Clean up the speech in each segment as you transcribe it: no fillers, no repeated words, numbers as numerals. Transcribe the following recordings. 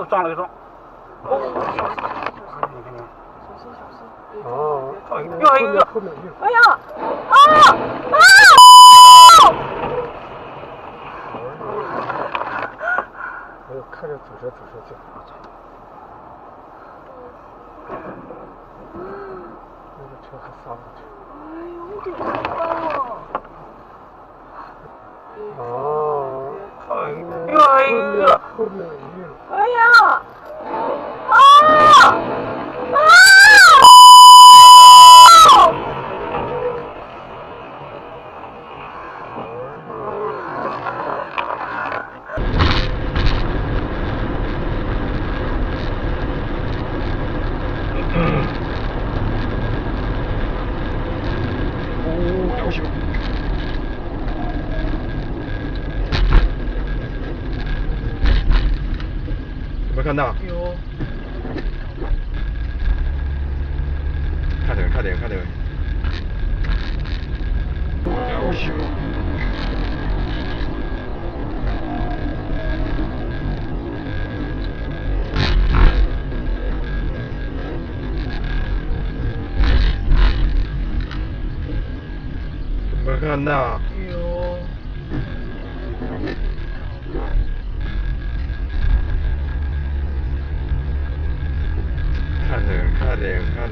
撞了个钟。哦，又一个，哎呀！啊！啊！哎呦，看着走着去。那个车还刹不去。哎呦，这好高哦！哦，又一个，后面一个。哎呀！啊！啊！有没有看到？有。看点。好秀。有没有看到？有。看点。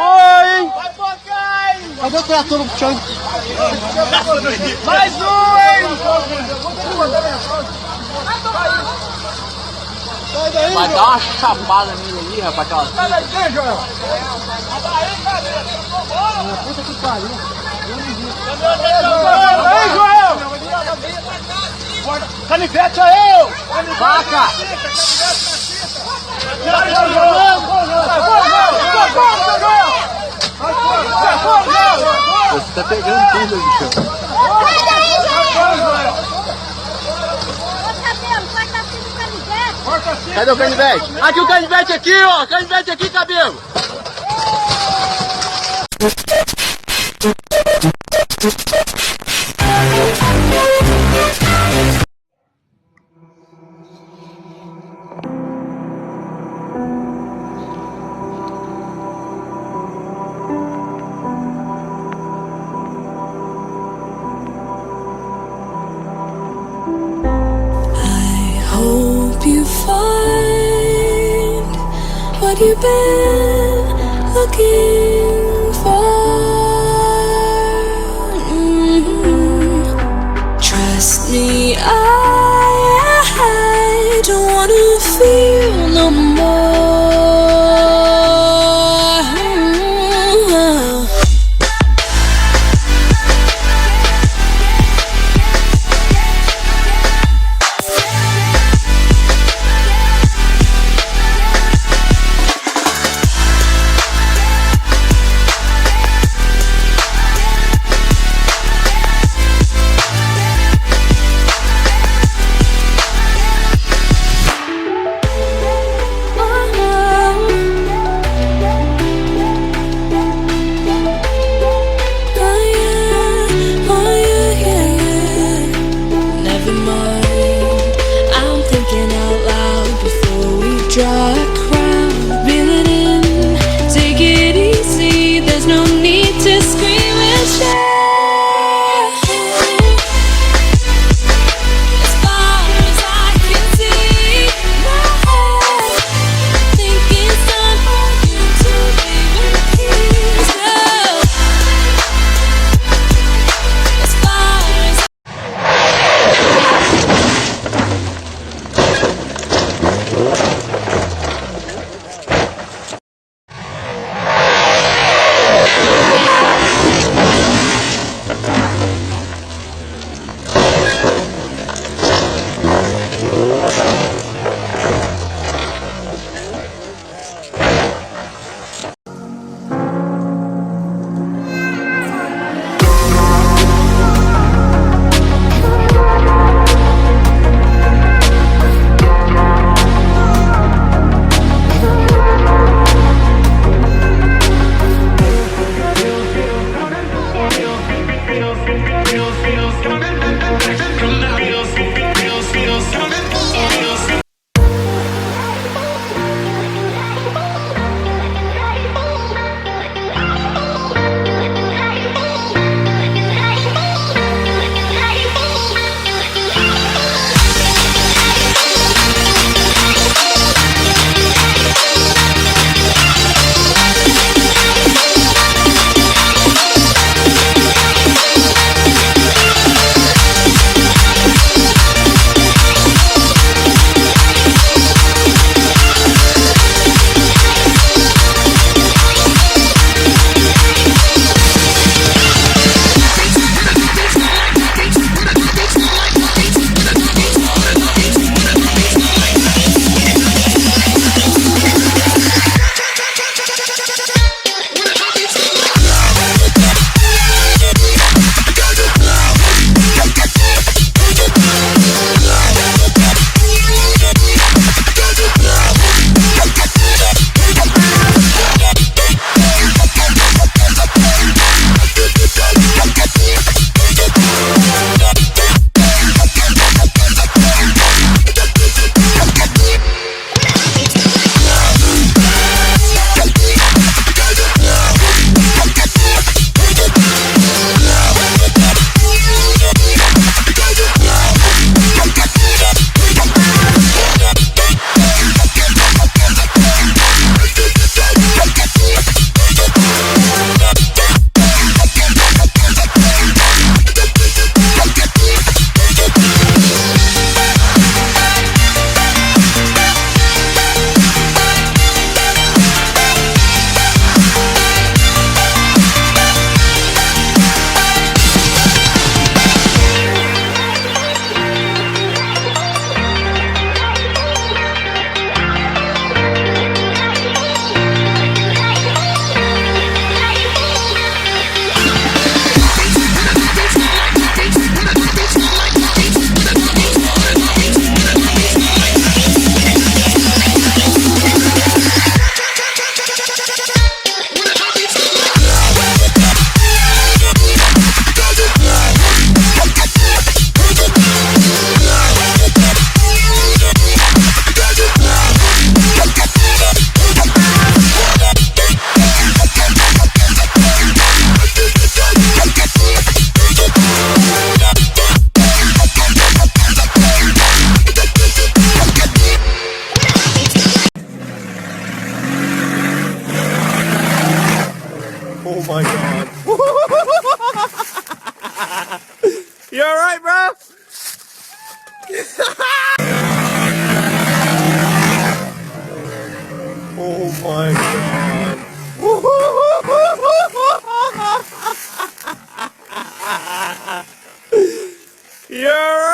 Foi! Cadê o trator no chão? Mais um, hein? Vai dar uma chapada nele ali, rapaz. Sai daí, Joel! Puta que pariu. Aí, Joel! Canivete aí! Vaca! Você tá pegando tudo, bicho. Cadê o canivete? Aqui o canivete aqui, ó! Canivete aqui, cabelo! You find what you've been looking for. Trust me, I don't wanna feel no more. my god. You alright, bro? Oh my god. You're